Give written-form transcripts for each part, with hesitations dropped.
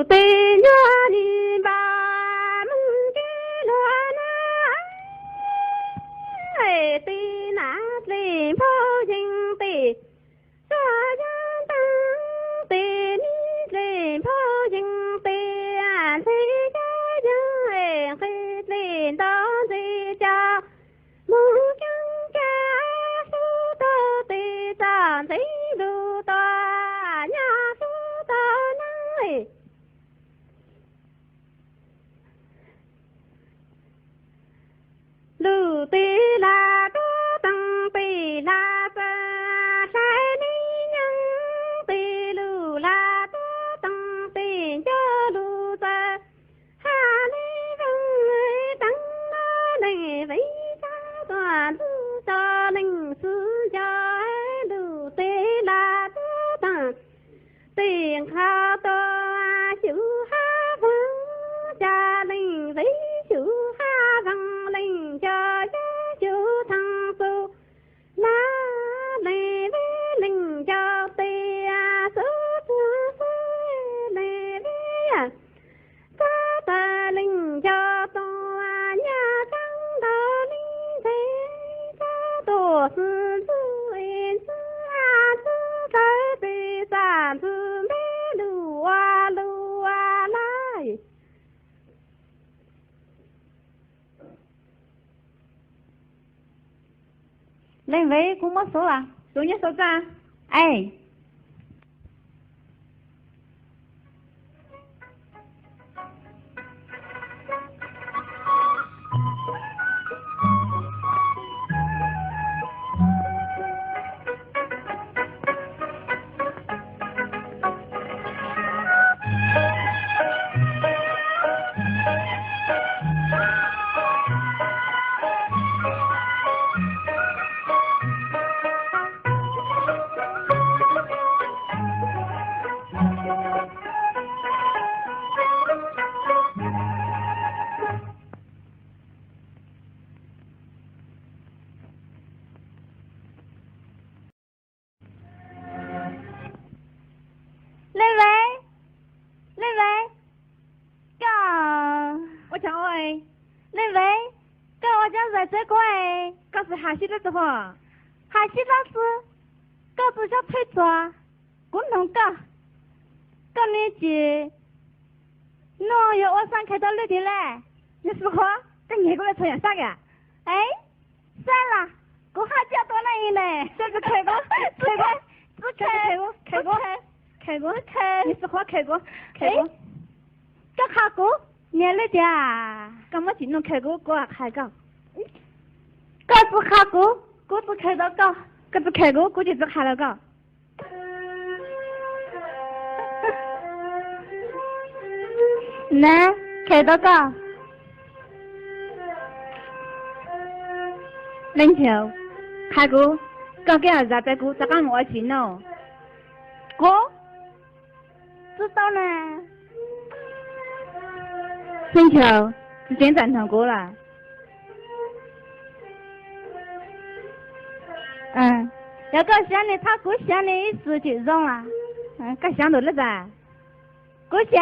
路对着你把门给乱哎，对那里跑进的沙江灯，对你里跑进的谁家人哎，谁领导谁家梦中家书到对上谁路到nhà书到哪哎。路对拉多灯对拉着山里人对路拉多灯对着路着哈里人等那里为家端子着临时家路对拉多灯对好多修哈风家临为修哈风临家家修长寿哪里为临家对呀手指水来为呀家的临家多啊呀长到临在家多是子为子啊子在对山子没路啊路啊来。恁位跟我说了，说你说啥？哎，我讲喂，恁位跟我讲在这个哎，告诉哈西的时候，还是老师，搞子小腿抓，共同搞，搞年纪，侬要我上开到哪点来？你是说跟你过来抽样啥个？哎，算了，我还叫多那一呢，这是开过，开过，开过，开过，开过，开，你是说开过，开过，搞哈过，年了点啊，干嘛进弄开过，我还搞，搞子哈过，我子开到搞，这是开过，估计是开了搞。那开到搞。冷球，开过，搞给儿子在过，这个我进喽。我知道呢。冷球，是先赞同过了。要搞乡里，他过乡里自己用啊。搞乡头了噻。过乡，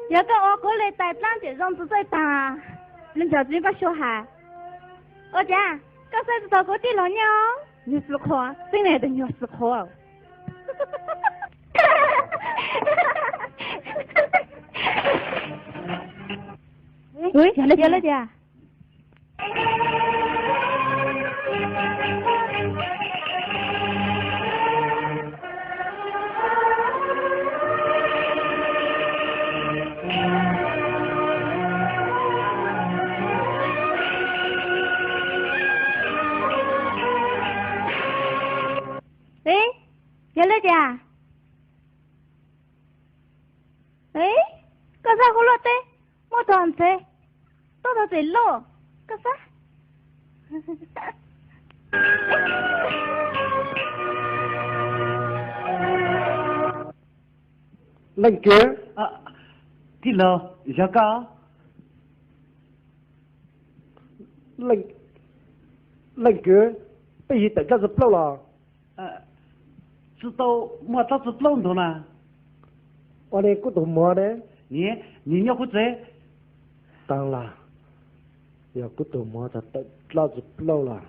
要搞我过来带长就用子在当啊。冷球这个小孩，我讲，搞啥子到过地老鸟？你是可，真来的你是可。喂，有了的。哎，有了的。哎，搞啥胡乱的？我当车，到到这路，搞啥？冷哥啊，đi lờ giá cả冷哥，被伊等下子不了。知道我咋子不懂呢？我连骨头摸的，你要不走？当然，要骨头摸就得老子不漏了。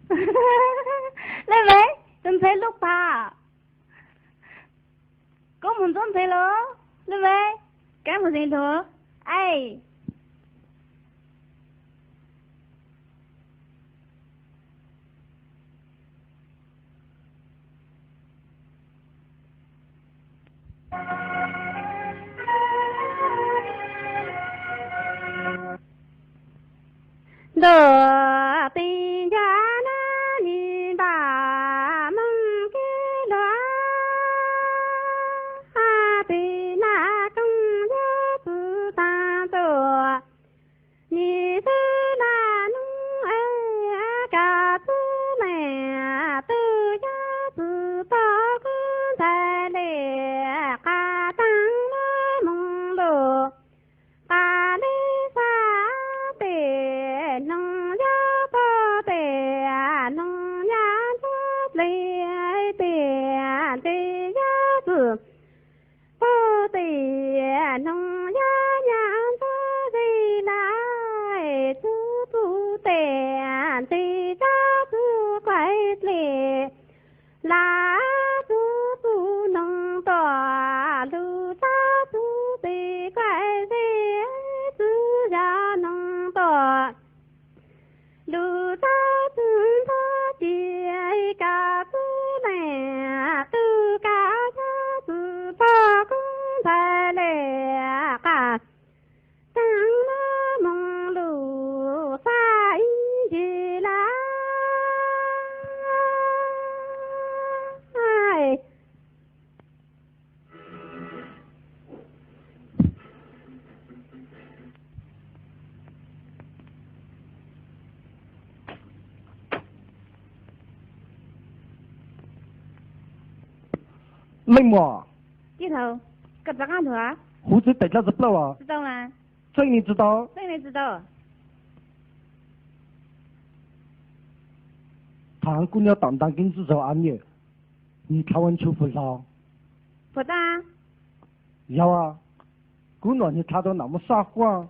妹妹，准备录吧。我们准备了，妹妹，干不成录？哎。乐定家那里把门给乱，对那公家子当多，你是那农儿家子们都要知道公在来，嘎当那梦路，嘎里啥的。农家不得，农家不来的，对呀子不得，农家娘子回来子不得，对家子怪来，拉子不能多，路家子对怪来，子家能多。路在村头结个子们，都家家子把公在来个，上了梦路撒一起来，哎。妹么？低头，搁咋干头啊？胡子得老子不漏啊？知道吗？这你知道？这你知道？唐姑娘当当跟自找安逸，你开完球不少？不打？要啊，姑娘你看到那么撒谎，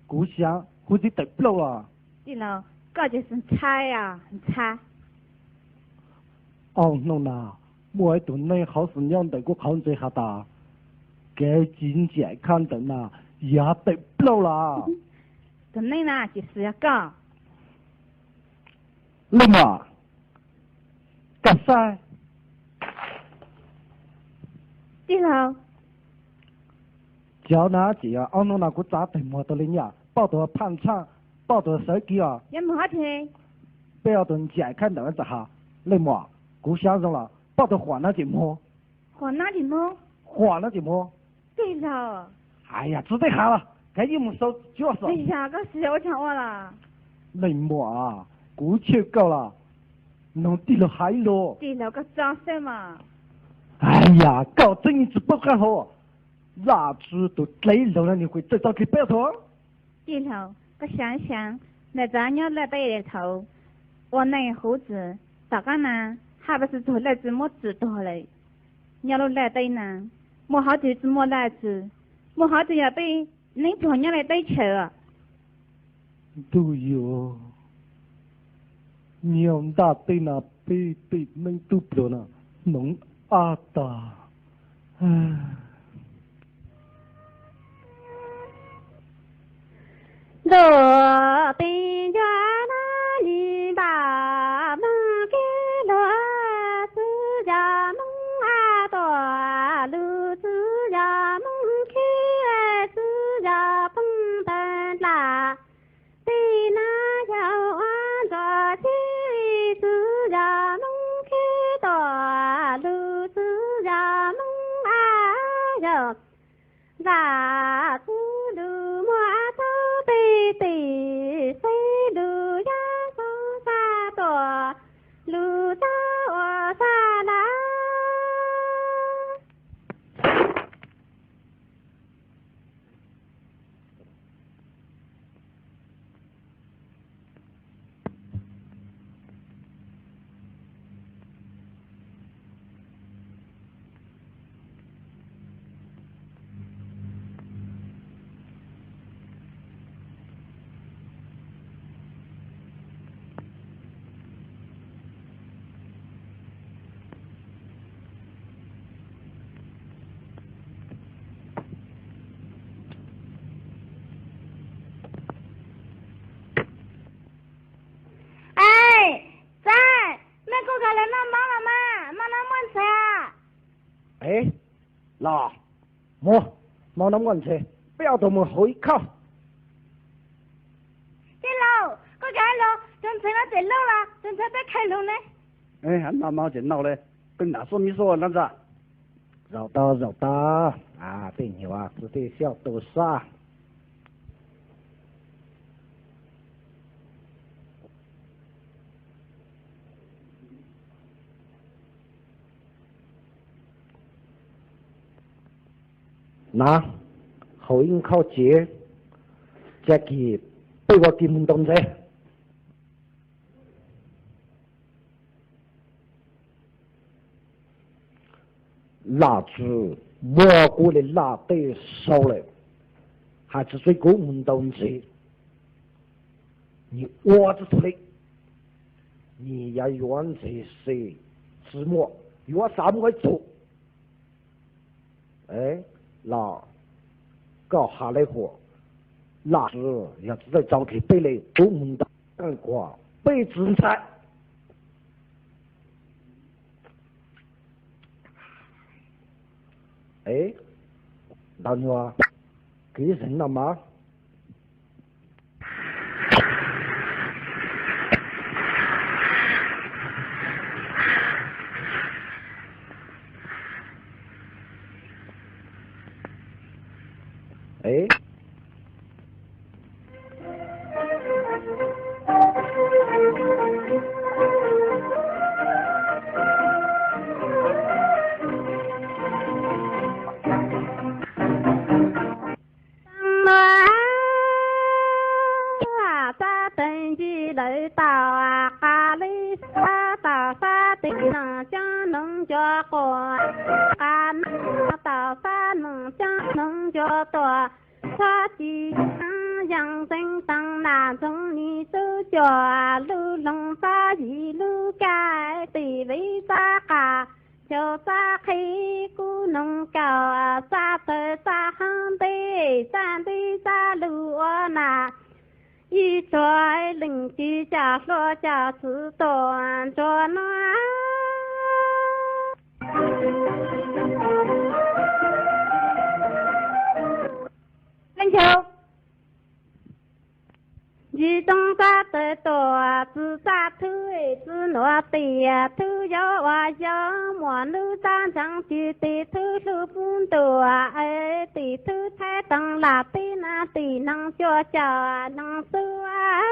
故乡胡子得不漏啊？低头，这就是差呀，很差。哦，弄呐。每一顿你好是让得我控制下的，给金健康的呐，也得不漏啦。等你呢，就是要搞。你嘛，干啥？低头。叫那这样，俺弄那个咋对没得了呀？抱着盘缠，抱着手机啊。也没好听。不要顿健康的子哈，你嘛，故乡上了，抱着换了就么？换哪里么？换了就么？对了。哎呀，只得好了，该你们手就要手。哎呀，这是我抢我了。你嘛啊，过去够了，弄低了海了。对了，个装什嘛？哎呀，搞整一次不干好，蜡烛都累了，你会知道去拜托？对了，个想想，那咱要来背的头，我那胡子，咋个呢？还不是做来子么知道嘞？要路来对呢，么好就子么来子，么好就要对你朋友来对球啊。对哟，娘大对那背对能都不了呢，弄阿达，唉。罗宾家那里把门给罗，自家门啊多，路自家门开，自家蹦蹦啦，对那小安着起，自家门开多，路自家门啊哟，啥子路么都对对，谁路呀走啥多，路走我啥啦？哎，嗱，冇諗運車，標到門可以靠。这路，我开路，正车那在路啦，正车在开路呢。哎，还慢慢点闹嘞，跟哪说没说那子？绕道啊，對牛啊，只得小多沙。嗱，後應靠姐，只佢俾我見唔動啫。蜡烛摸过的蜡被烧了，还是最高门东西。你挖着出来，你要原这些字幕，原啥么做？哎，那搞下来货，蜡烛要是在早起背来高门的干过被制裁。哎，老牛啊，给人了吗？哎。来到啊，咖喱沙到沙地能将能叫过，啊到沙能将能叫多，他的养生当那种你都叫路龙沙一路改对为啥个？就沙黑古农高啊，沙头沙行的，山的沙路那。一拽邻居家说家是端着暖，篮球，一种啥的多，自啥头自挪的呀，头要啊要么路上长的的头手不多啊，哎的头才当拉的那的能脚脚啊能走啊。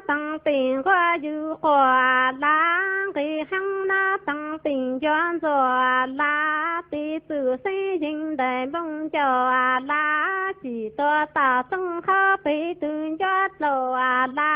当兵我有花郎给行那当兵员做拉的走身人的梦叫拉几多大正好被蹲着走拉。